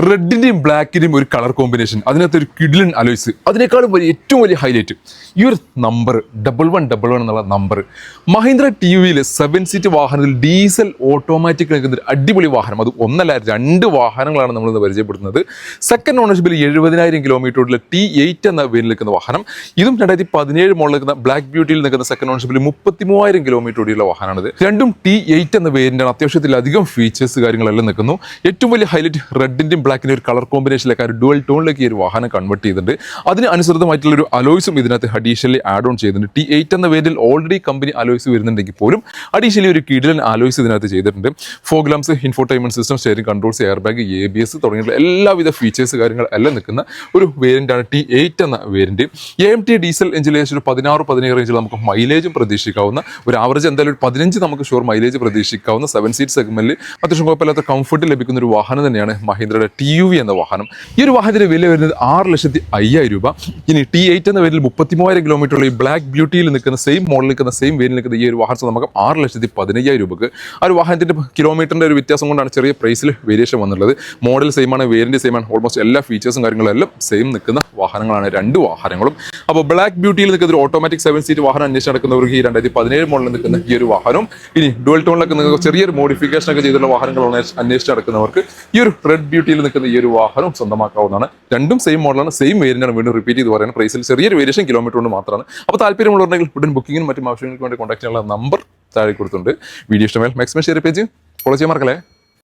റെഡിന്റെയും ബ്ലാക്കിന്റെയും ഒരു colour combination, അതിനകത്ത് ഒരു കിഡിലൻ അലോയ്സ്, അതിനേക്കാളും ഏറ്റവും വലിയ ഹൈലൈറ്റ് ഈ ഒരു നമ്പർ 1111 എന്നുള്ള നമ്പർ. മഹീന്ദ്ര ടി വിയിൽ 7 സീറ്റ് വാഹനത്തിൽ ഡീസൽ ഓട്ടോമാറ്റിക് നിൽക്കുന്ന ഒരു അടിപൊളി വാഹനം. അത് ഒന്നല്ല 2 വാഹനങ്ങളാണ് നമ്മളിന്ന് പരിചയപ്പെടുന്നത്. സെക്കൻഡ് ഓണർഷിപ്പിൽ 70,000 കിലോമീറ്ററുള്ള T8 എന്ന പേരിൽ നിൽക്കുന്ന വാഹനം. ഇതും 2017 മോഡൽ നിൽക്കുന്ന ബ്ലാക്ക് ബ്യൂട്ടിയിൽ നിൽക്കുന്ന സെക്കൻഡ് ഓണർഷിപ്പിൽ 33,000 കിലോമീറ്റർ ഓടിയുള്ള വാഹനമാണിത്. രണ്ടും T8 എന്ന വേരിയന്റാണ്. അത്യാവശ്യത്തിലധികം ഫീച്ചേഴ്സ് കാര്യങ്ങളെല്ലാം നിൽക്കുന്നു. ഏറ്റവും വലിയ ഹൈലൈറ്റ് റെഡിന്റെയും ബ്ലാക്കിന്റെ ഒരു കളർ കോമ്പിനേഷനിലേക്ക് ഒരു ഡുവൽ ടോണിലേക്ക് ഈ ഒരു വാഹനം കൺവേർട്ട് ചെയ്തിട്ടുണ്ട്. അതിന് അനുസൃതമായിട്ടുള്ള ഒരു അലോയ്സും ഇതിനകത്ത് അഡീഷണലി ആഡ് ഓൺ ചെയ്തിട്ടുണ്ട്. T8 എന്ന വേരിയന്റിൽ ഓൾറെഡി കമ്പനി അലോയ്സ് വരുന്നുണ്ടെങ്കിൽ പോലും അഡീഷണലി ഒരു കിഡിലൻ അലോയ്സ് ഇതിനകത്ത് ചെയ്തിട്ടുണ്ട്. Fog lamps, infotainment system, steering controls, air bag, ABS തുടങ്ങിയിട്ടുള്ള എല്ലാവിധ ഫീച്ചേഴ്സ് കാര്യങ്ങൾ എല്ലാം നിൽക്കുന്ന ഒരു വേരിയന്റാണ് T8 എന്ന വേരിയന്റ്. AMT ഡീസൽ എഞ്ചിൻ ഒരു 16-17 റേഞ്ചിൽ നമുക്ക് മൈലേജും പ്രതീക്ഷിക്കാവുന്ന ഒരു ആവറേജ് എന്തായാലും ഒരു 15 നമുക്ക് ഷുവർ മൈലേജ് പ്രതീക്ഷിക്കാവുന്ന 7 സീറ്റ് സെഗ്മെന്റിൽ അത്യാവശ്യം കുഴപ്പമില്ലാത്ത കംഫർട്ട് ലഭിക്കുന്ന ഒരു വാഹനം തന്നെയാണ് മഹീന്ദ്രയുടെ TUV എന്ന വാഹനം. ഈ ഒരു വാഹനത്തിന്റെ വില വരുന്നത് 6,05,000 രൂപ. ഇനി T8 എന്ന വേരിയന്റിൽ 33,000 കിലോമീറ്ററുള്ള ഈ ബ്ലാക്ക് ബ്യൂട്ടിയിൽ നിൽക്കുന്ന സെയിം മോഡലിൽ നിൽക്കുന്ന സെയിം വേരിയന്റിൽ നിൽക്കുന്ന ഈ ഒരു വാഹനം നമുക്ക് 6,15,000 രൂപക്ക്. ആ ഒരു വാഹനത്തിന്റെ കിലോമീറ്ററിന്റെ ഒരു വ്യത്യാസം കൊണ്ടാണ് ചെറിയ പ്രൈസിൽ വേരിയേഷൻ വന്നുള്ളത്. മോഡൽ സെയിം ആണ്, വേരിയന്റ് സെയിം ആണ്, ഓൾമോസ്റ്റ് എല്ലാ ഫീച്ചേഴ്സും കാര്യങ്ങളെല്ലാം സെയിം നിൽക്കുന്ന വാഹനങ്ങളാണ് 2 വാഹനങ്ങളും. അപ്പോൾ ബ്ലാക്ക് ബ്യൂട്ടിയിൽ നിൽക്കുന്ന ഒരു ഓട്ടോമാറ്റിക് 7 സീറ്റ് വാഹനം അന്വേഷിച്ച് നടക്കുന്നവർക്ക് ഈ 2017 മോഡലിൽ നിൽക്കുന്ന ഈ ഒരു വാഹനവും ഇനി ഡുവൽ ടോണിലൊക്കെ നിങ്ങൾക്ക് ചെറിയൊരു മോഡിഫിക്കേഷൻ ഒക്കെ ചെയ്തിട്ടുള്ള വാഹനങ്ങളാണ് അന്വേഷിച്ച് നടക്കുന്നവർക്ക് ഈ ഒരു റെഡ് ബ്യൂട്ടിയിൽ നിൽക്കുന്ന ഈ ഒരു വാഹനം സ്വന്തമാക്കാവുന്നതാണ്. രണ്ടും സെയിം മോഡലാണ്, സെയിം വേരിയന്റാണ്. വീണ്ടും റിപ്പീറ്റ് ചെയ്ത് പറയുന്നത് പ്രൈസിൽ ചെറിയൊരു വേരിയേഷൻ കിലോമീറ്റർ കൊണ്ട് മാത്രമാണ്. അപ്പോൾ താല്പര്യമുള്ളവരുണ്ടെങ്കിൽ ഉടൻ ബുക്കിങ്ങിനും മറ്റും ആവശ്യങ്ങൾക്ക് വേണ്ടി കോൺടാക്ട് ചെയ്യാനുള്ള നമ്പർ താഴെ കൊടുത്തിട്ടുണ്ട്. വീഡിയോ ഇഷ്ടമായാൽ മാക്സിമം ഷെയർ പേജ് ഫോളോ ചെയ്യാൻ മറക്കല്ലേ.